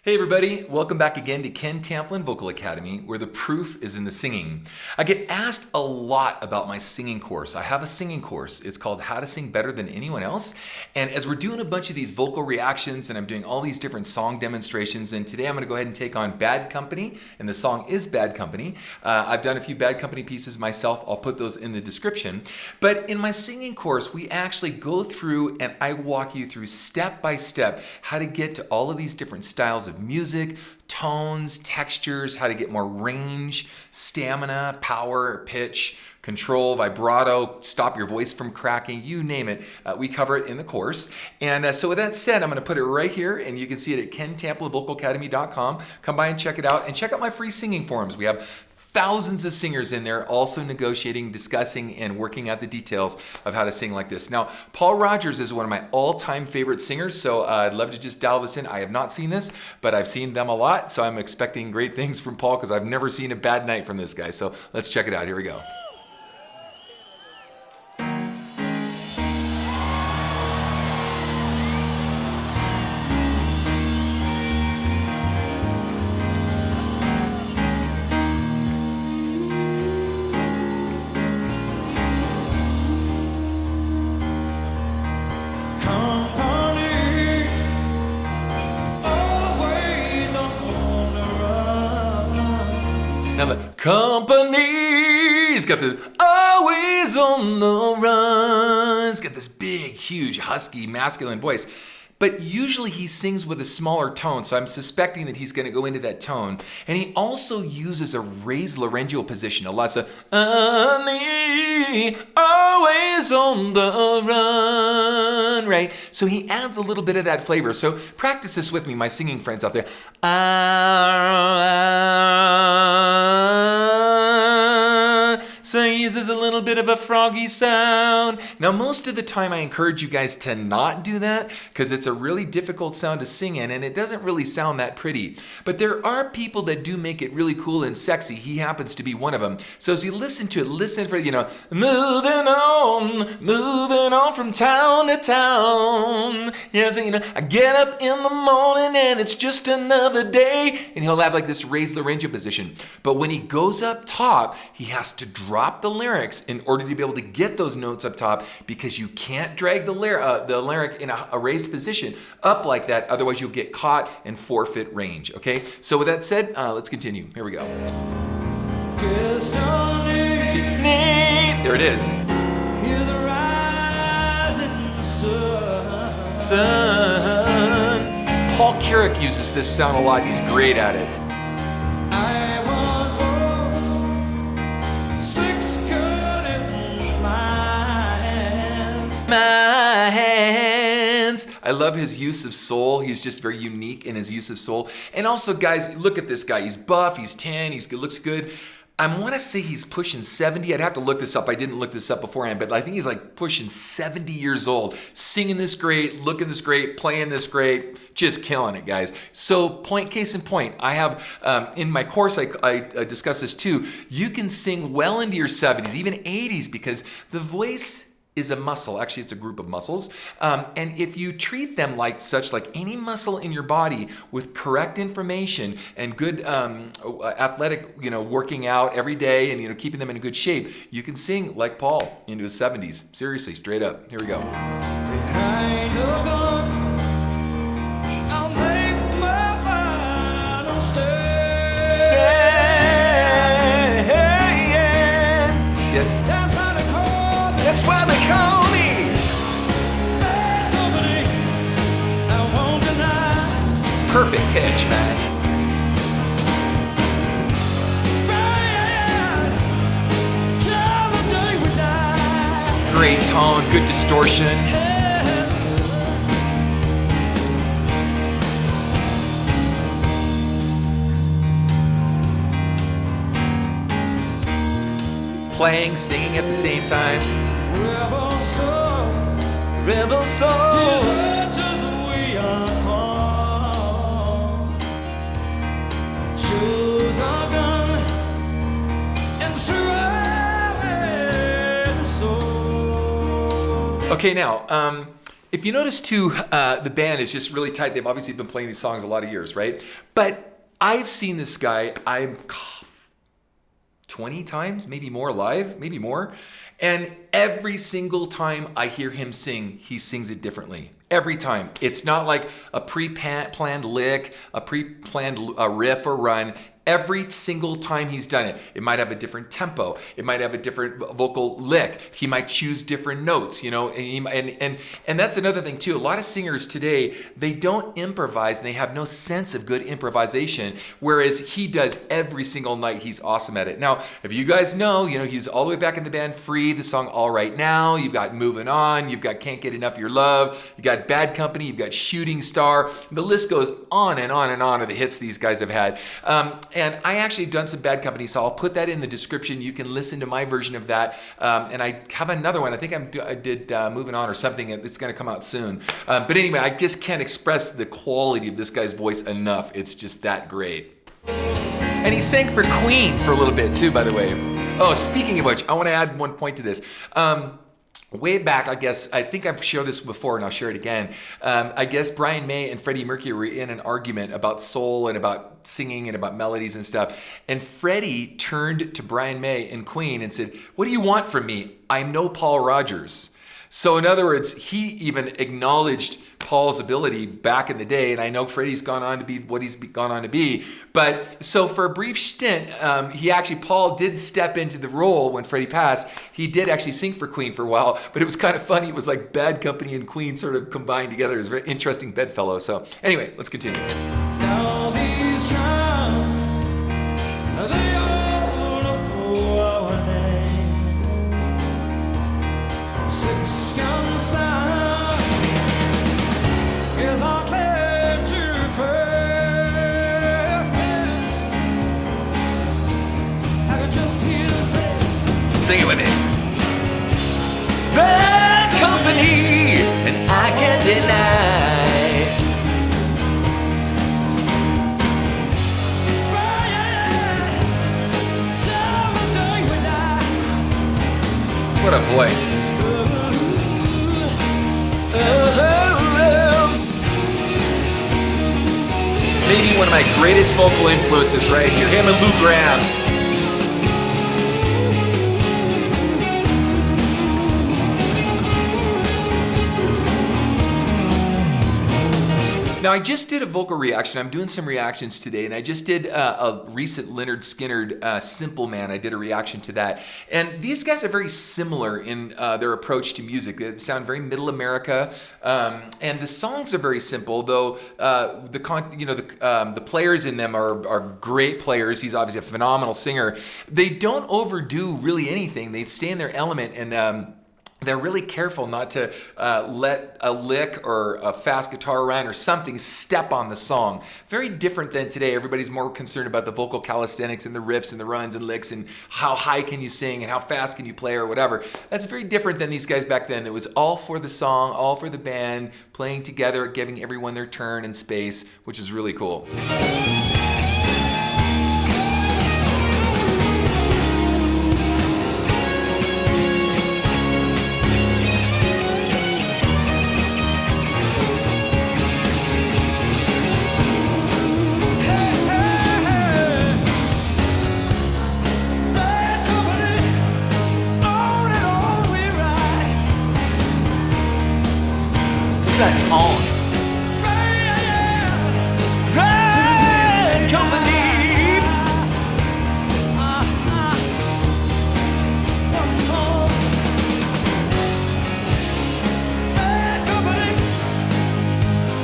Hey everybody, welcome back again to Ken Tamplin Vocal Academy, where the proof is in the singing. I get asked a lot about my singing course. I have a singing course. It's called How to Sing Better Than Anyone Else. And as we're doing a bunch of these vocal reactions and I'm doing all these different song demonstrations, and today I'm going to go ahead and take on Bad Company, and the song is Bad Company. I've done a few Bad Company pieces myself. I'll put those in the description. But in my singing course, we actually go through and I walk you through step by step how to get to all of these different styles of music, tones, textures, how to get more range, stamina, power, pitch, control, vibrato, stop your voice from cracking, you name it. We cover it in the course. And so with that said, I'm going to put it right here, and you can see it at kentamplinvocalacademy.com. Come by and check it out, and check out my free singing forums. We have thousands of singers in there also negotiating, discussing, and working out the details of how to sing like this. Now, Paul Rodgers is one of my all-time favorite singers, so I'd love to just dial this in. I have not seen this, but I've seen them a lot, so I'm expecting great things from Paul because I've never seen a bad night from this guy. So let's check it out. Here we go. Now the company's got this always on the run. It's got this big, huge, husky, masculine voice. But usually he sings with a smaller tone, so I'm suspecting that he's going to go into that tone. And he also uses a raised laryngeal position. A lot of always on the run, right? So he adds a little bit of that flavor. So practice this with me, my singing friends out there. So he uses a little bit of a froggy sound. Now, most of the time I encourage you guys to not do that because it's a really difficult sound to sing in and it doesn't really sound that pretty. But there are people that do make it really cool and sexy. He happens to be one of them. So as you listen to it, listen for, moving on from town to town. Yeah, so, I get up in the morning and it's just another day. And he'll have like this raised laryngeal position. But when he goes up top, he has to drop the larynx in order to be able to get those notes up top because you can't drag the larynx in a raised position up like that. Otherwise, you'll get caught and forfeit range. Okay? So with that said, let's continue. Here we go. There it is. Sun. Paul Kirke uses this sound a lot. He's great at it. My hands. I love his use of soul. He's just very unique in his use of soul. And also, guys, look at this guy. He's buff, he's tan, he looks good. I want to say he's pushing 70. I'd have to look this up. I didn't look this up beforehand, but I think he's like pushing 70 years old. Singing this great, looking this great, playing this great, just killing it, guys. So case in point, I have, in my course, I discuss this too. You can sing well into your 70s, even 80s, because the voice is a muscle. Actually, it's a group of muscles. And if you treat them like such, like any muscle in your body with correct information and good athletic, working out every day and, keeping them in good shape, you can sing like Paul into his 70s. Seriously, straight up. Here we go. Behind the gun, I'll make my final stand. That's why they call me Bad Company. I won't deny. Perfect pitch, man. Till the day we die. Great tone, good distortion. Playing, singing at the same time. Rebel souls, rebel souls. Deserters we are called. Choose our gun and surround the soul. Okay, now If you notice too, the band is just really tight. They've obviously been playing these songs a lot of years, right? But I've seen this guy, 20 times, maybe more live, maybe more. And every single time I hear him sing, he sings it differently. Every time. It's not like a pre-planned lick, a pre-planned riff or run. Every single time he's done it, it might have a different tempo. It might have a different vocal lick. He might choose different notes, you know, and that's another thing too. A lot of singers today, they don't improvise and they have no sense of good improvisation, whereas he does every single night. He's awesome at it. Now, if you guys know, you know, he's all the way back in the band Free, the song All Right Now, you've got Moving On, you've got Can't Get Enough of Your Love, you got Bad Company, you've got Shooting Star. The list goes on and on and on of the hits these guys have had. And I actually done some Bad Company, so I'll put that in the description. You can listen to my version of that. And I have another one. I think I did Moving On or something. It's going to come out soon. But anyway, I just can't express the quality of this guy's voice enough. It's just that great. And he sang for Queen for a little bit too, by the way. Oh, speaking of which, I want to add one point to this. Way back, I guess, I think I've shared this before and I'll share it again. I guess Brian May and Freddie Mercury were in an argument about soul and about singing and about melodies and stuff. And Freddie turned to Brian May and Queen and said, "What do you want from me? I'm no Paul Rodgers." So in other words, he even acknowledged Paul's ability back in the day, and I know Freddie's gone on to be what he's gone on to be. But so for a brief stint, Paul did step into the role when Freddie passed. He did actually sing for Queen for a while, but it was kind of funny. It was like Bad Company and Queen sort of combined together. It was a very interesting bedfellow. So anyway, let's continue. Now these drums, they all know our name. Six guns sound is our claim to fame. I can just hear you say, Sing it with me. Bad Company, and I can't deny. What a voice. Maybe one of my greatest vocal influences right here. Him and Lou Gramm. Now, I just did a vocal reaction. I'm doing some reactions today, and I just did a recent Lynyrd Skynyrd Simple Man. I did a reaction to that. And these guys are very similar in their approach to music. They sound very middle America, and the songs are very simple, though the players in them are great players. He's obviously a phenomenal singer. They don't overdo really anything. They stay in their element, and they're really careful not to let a lick or a fast guitar run or something step on the song. Very different than today. Everybody's more concerned about the vocal calisthenics and the riffs and the runs and licks and how high can you sing and how fast can you play or whatever. That's very different than these guys back then. It was all for the song, all for the band, playing together, giving everyone their turn and space, which is really cool. That tone. Bad Company. Bad Company.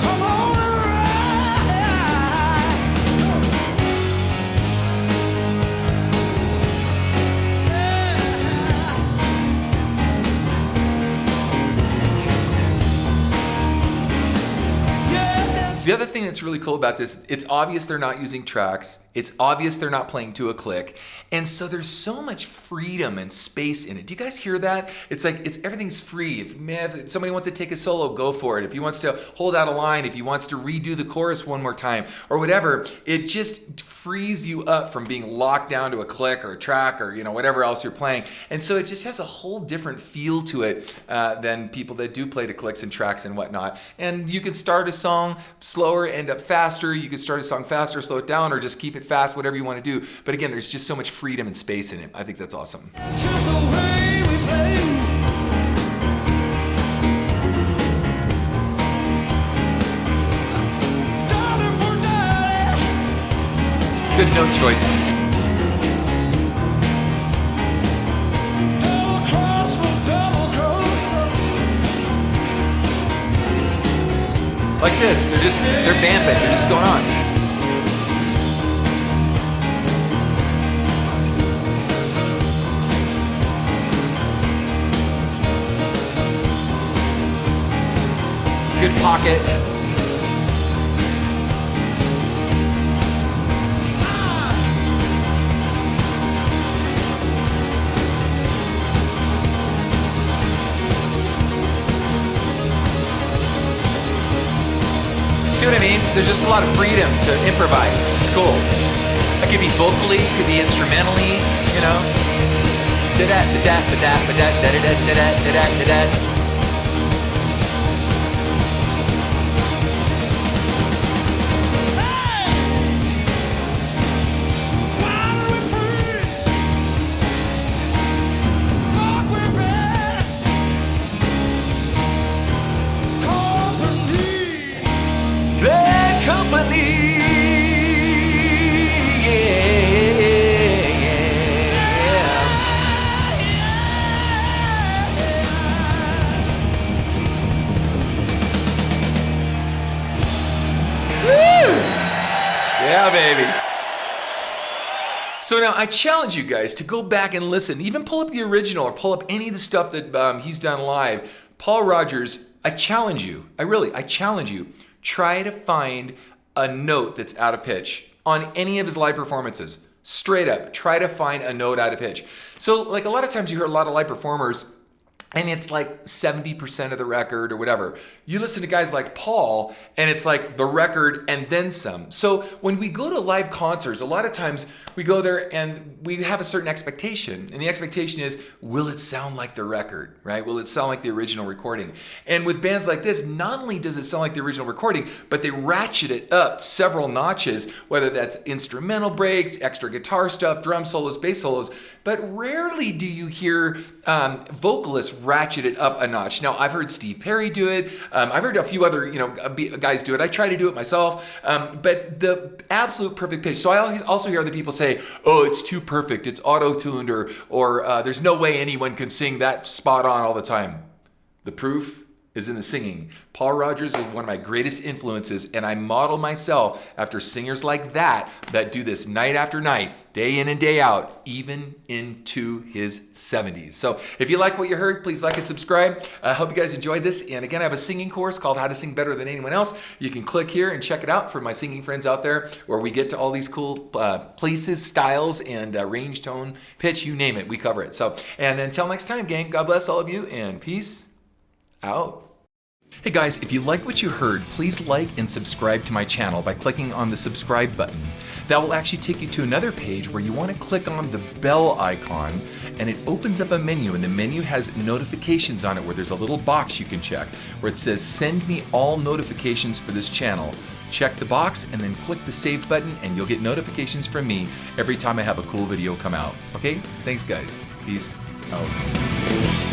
Come on and The other thing that's really cool about this, it's obvious they're not using tracks. It's obvious they're not playing to a click. And so there's so much freedom and space in it. Do you guys hear that? It's like everything's free. If somebody wants to take a solo, go for it. If he wants to hold out a line, if he wants to redo the chorus one more time or whatever, it just frees you up from being locked down to a click or a track or whatever else you're playing. And so it just has a whole different feel to it than people that do play to clicks and tracks and whatnot. And you can start a song slower, end up faster. You can start a song faster, slow it down, or just keep it fast, whatever you want to do. But again, there's just so much freedom and space in it. I think that's awesome. Good note choices. Like this, they're vamping, they're just going on. Good pocket. See what I mean? There's just a lot of freedom to improvise. It's cool. It could be vocally, it could be instrumentally, Bad company. Yeah, baby. So now I challenge you guys to go back and listen, even pull up the original or pull up any of the stuff that he's done live. Paul Rodgers, I challenge you. I challenge you. Try to find a note that's out of pitch on any of his live performances. Straight up, try to find a note out of pitch. So like a lot of times you hear a lot of live performers and it's like 70% of the record or whatever. You listen to guys like Paul and it's like the record and then some. So when we go to live concerts, a lot of times we go there and we have a certain expectation. And the expectation is, will it sound like the record, right? Will it sound like the original recording? And with bands like this, not only does it sound like the original recording, but they ratchet it up several notches, whether that's instrumental breaks, extra guitar stuff, drum solos, bass solos. But rarely do you hear vocalists ratchet it up a notch. Now, I've heard Steve Perry do it. I've heard a few other guys do it. I try to do it myself. But the absolute perfect pitch. So I also hear other people say, oh, it's too perfect. It's auto-tuned or there's no way anyone can sing that spot on all the time. The proof is in the singing. Paul Rodgers is one of my greatest influences, and I model myself after singers like that do this night after night, day in and day out, even into his 70s. So if you like what you heard, please like and subscribe. I hope you guys enjoyed this. And again, I have a singing course called How to Sing Better Than Anyone Else. You can click here and check it out for my singing friends out there, where we get to all these cool places, styles, and range, tone, pitch, you name it, we cover it. So, and until next time, gang, God bless all of you, and peace out. Hey guys, if you like what you heard, please like and subscribe to my channel by clicking on the subscribe button. That will actually take you to another page where you want to click on the bell icon, and it opens up a menu, and the menu has notifications on it where there's a little box you can check where it says send me all notifications for this channel. Check the box and then click the save button and you'll get notifications from me every time I have a cool video come out. Okay? Thanks guys. Peace out.